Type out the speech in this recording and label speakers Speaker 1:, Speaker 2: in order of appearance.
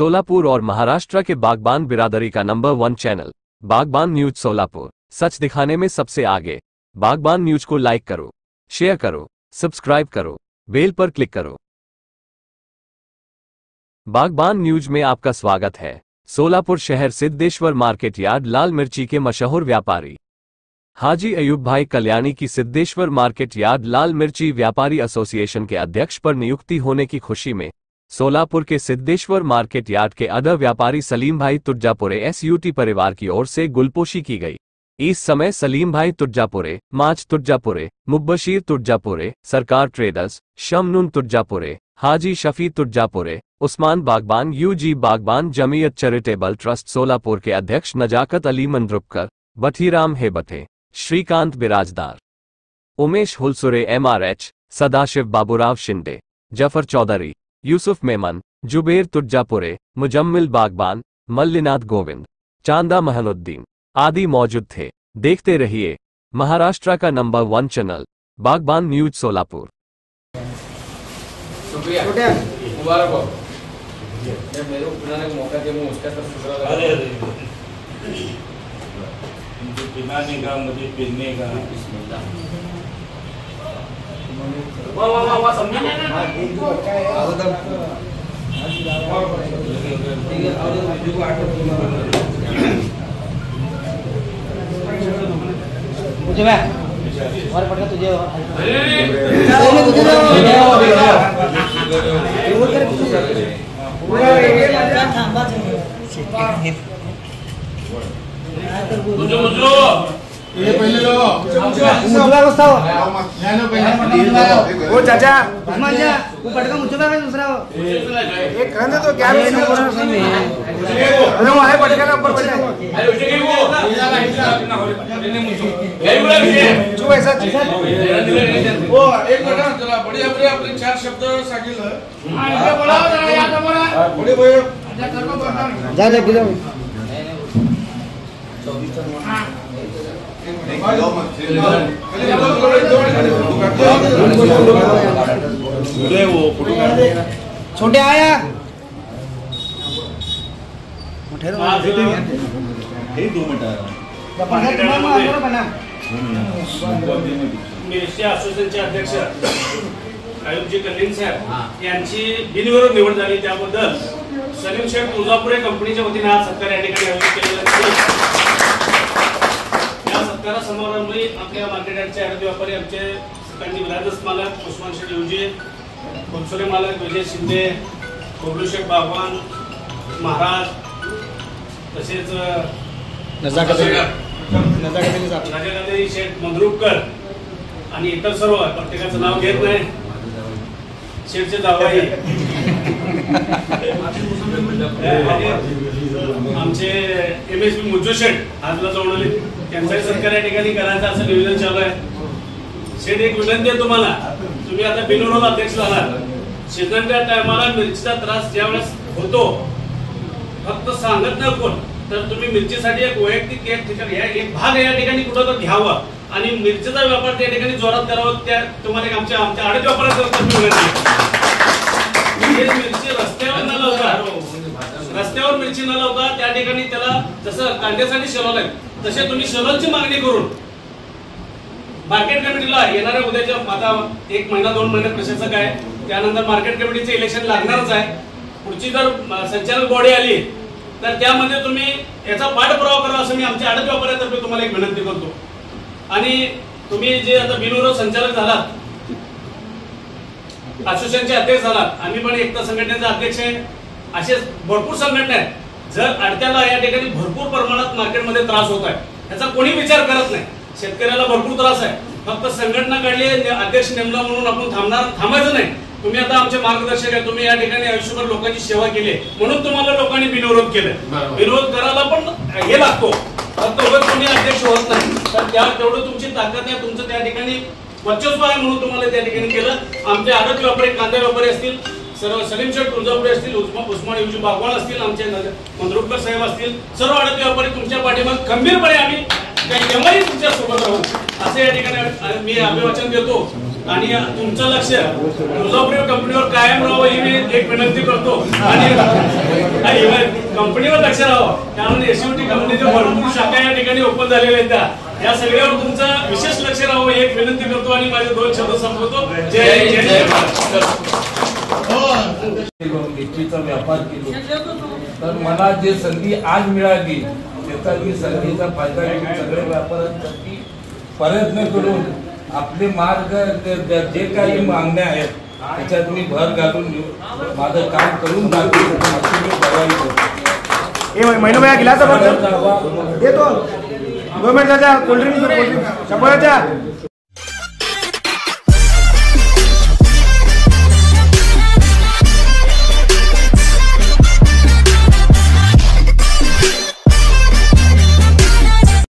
Speaker 1: सोलापुर और महाराष्ट्र के बागबान बिरादरी का नंबर 1 चैनल बागबान न्यूज सोलापुर, सच दिखाने में सबसे आगे। बागबान न्यूज को लाइक करो, शेयर करो, सब्सक्राइब करो, बेल पर क्लिक करो। बागबान न्यूज में आपका स्वागत है। सोलापुर शहर सिद्धेश्वर मार्केट यार्ड लाल मिर्ची के मशहूर व्यापारी हाजी अयूब भाई कल्याणी की सिद्धेश्वर मार्केट यार्ड लाल मिर्ची व्यापारी एसोसिएशन के अध्यक्ष पर नियुक्ति होने की खुशी में सोलापुर के सिद्धेश्वर मार्केट यार्ड के अदर व्यापारी सलीम भाई तुर्जापुरे एसयूटी परिवार की ओर से गुलपोशी की गई। इस समय सलीम भाई तुर्जापुरे, माच तुर्जापुरे, मुब्बशीर तुर्जापुरे, सरकार ट्रेडर्स, शमनुन तुर्जापुरे, हाजी शफी तुर्जापुरे, उस्मान बागबान यूजी बागबान जमीयत चैरिटेबल ट्रस्ट सोलापुर के अध्यक्ष नजाकत अली मंद्रुपकर, बठीराम हेबथे, श्रीकांत बिराजदार, उमेश हुलसुरे MRH, सदाशिव बाबूराव शिंदे, जफर चौधरी, यूसुफ मेमन, जुबेर तुर्जापुरे, मुजम्मिल बागबान, मल्लिनाथ गोविंद, चांदा महनुद्दीन आदि मौजूद थे। देखते रहिए महाराष्ट्र का नंबर 1 चैनल बागबान न्यूज सोलापुर।
Speaker 2: शुक्रिया, मुबारक हो। मेरे को मौका दिया, मैं उसका सब शुक्र अदा करता हूं।
Speaker 3: मुझे पिलाने का, मुझे पीने का। वाह समझे
Speaker 4: मुझे मैं और पड़ता तुझे
Speaker 5: ये पहले लो
Speaker 4: मुझे बसता हो
Speaker 5: लो पहले वो चाचा
Speaker 4: उस्मान जा वो पटका मुझे का दूसरा हो
Speaker 5: एक कहने तो क्या
Speaker 4: ये नंबर सही है
Speaker 5: अरे वो है पटका ना ऊपर बैठा
Speaker 2: अरे उसे कहीं वो
Speaker 5: तू ऐसा
Speaker 6: वो एक मिनिट चला बढ़िया बढ़िया अपने 4 शब्द सांगितलं इकडे बोलाव जरा या समोर पुढे बोल
Speaker 4: जा जा गिरो छोटे आया मोठे
Speaker 3: हे 2 मिनिट
Speaker 7: मिरची असोसिएशनचे अध्यक्ष अयूबजी कल्याणी साहेब यांची बिनविरोध निवड झाली, त्याबद्दल सलीम शेख तुळजापुरे कंपनीच्या वतीने हा सत्कार या ठिकाणी आयोजित केलेला आहे। या सत्कारा समारंभी आपल्या मार्केट यार्डचे आडत व्यापारी आमचे सकाळी विराजस मालक उस्मान शेख यूजी, कुलसुरे मालक विजय शिंदे, कोबलू शेख बागवान महाराज, तसेच नजाकत शेख मंद्रुपकर आणि इतर सर्व, प्रत्येकाचं नाव घेत नाही, शेठचे जावई आमचे MSP मुज्जू शेठ आजला जोडले, त्यांचाही सत्कार या ठिकाणी करायचा असं निवेदन चालू आहे। शेठ, एक विनंती आहे तुम्हाला, तुम्ही आता बिनविरोध अध्यक्ष झालात। शेतांच्या टायमाला मिरचीचा त्रास ज्यावेळेस होतो, फक्त सांगत नाही कोण, तर तुम्ही मिरचीसाठी एक वैयक्तिक एक ठिकाणी एक भाग या ठिकाणी कुठं तर घ्यावा आणि मिरचीचा व्यापार त्या ठिकाणी जोरात करावा। त्या तुम्हाला आमच्या आडत व्यापाराचं मिरची रस्त्यावर मिरची न लावता त्या ठिकाणी त्याला जसं कांद्यासाठी शेलॉल आहे तसे तुम्ही शेलॉलची मागणी करून मार्केट कमिटीला येणाऱ्या उद्याच्या आता 1 महिना 2 महिन्यात कशाचं काय, त्यानंतर मार्केट कमिटीचे इलेक्शन लागणारच आहे। पुढची जर संचालक बॉडी आली तर त्यामध्ये तुम्ही याचा पाठपुरावा करा असं मी आमच्या आडत व्यापाऱ्यातर्फे तुम्हाला एक विनंती करतो। आणि तुम्ही जे आता बिनविरोध संचालक झालात, असोसिएशनचे अध्यक्ष झालात, आम्ही पण एकता संघटनेचे अध्यक्ष आहे, असे भरपूर संघटना आहेत। जर अडत्याला या ठिकाणी भरपूर प्रमाणात मार्केटमध्ये त्रास होत आहे, याचा कोणी विचार करत नाही। शेतकऱ्याला भरपूर त्रास आहे, फक्त संघटना काढली, अध्यक्ष नेमला म्हणून आपण थांबायचं नाही। तुम्ही आता आमचे मार्गदर्शक आहे, तुम्ही या ठिकाणी आयुष्यभर लोकांची सेवा केली म्हणून तुम्हाला लोकांनी बिनविरोध केलं। विरोध करायला पण हे लागतो, फक्त तुम्ही अध्यक्ष होत नाही, तर तेवढं तुमची ताकद आहे, तुमचं त्या ठिकाणी वर्चस्व आहे म्हणून तुम्हाला त्या ठिकाणी केलं। आमचे आडत व्यापारी, कांदा व्यापारी असतील, सर्व सलीम शेठ तुळजापुरे असतील, उस्मान यूजी बागवान असतील, आमचे मंद्रुपकर साहेब असतील, सर्व आडत व्यापारी तुमच्या पाठीमागे खंबीरपणे आम्ही केव्हाही तुमच्या सोबत राहू। असं या ठिकाणी मी अभिवाचन देतो आणि तुमचं लक्ष तुळजापूर कंपनीवर कायम राहावं ही मी एक विनंती करतो आणि कंपनीवर लक्ष राहावं. त्यामुळे एसयूटी कंपनीचे भरपूर शाखा या ठिकाणी ओपन झालेल्या आहेत. या सगळ्यावर तुमचं विशेष लक्ष राहावं ही एक विनंती करतो आणि माझे 2 शब्द संपवतो. जय जय
Speaker 6: मिरचीचा व्यापार केलो तर मला जे संधी आज मिळाली त्याचा मी संधीचा फायदा घेऊन सगळ्या व्यापाऱ्यांसाठी प्रयत्न करून आपले मार्ग जे काही मागण्या आहेत त्याच्यात मी भर घालून माझं काम करून दाखवतो.
Speaker 5: महिना भैया गिलास दे तो 2 मिनट चाचा कोल्ड ड्रिंक 100 द्या.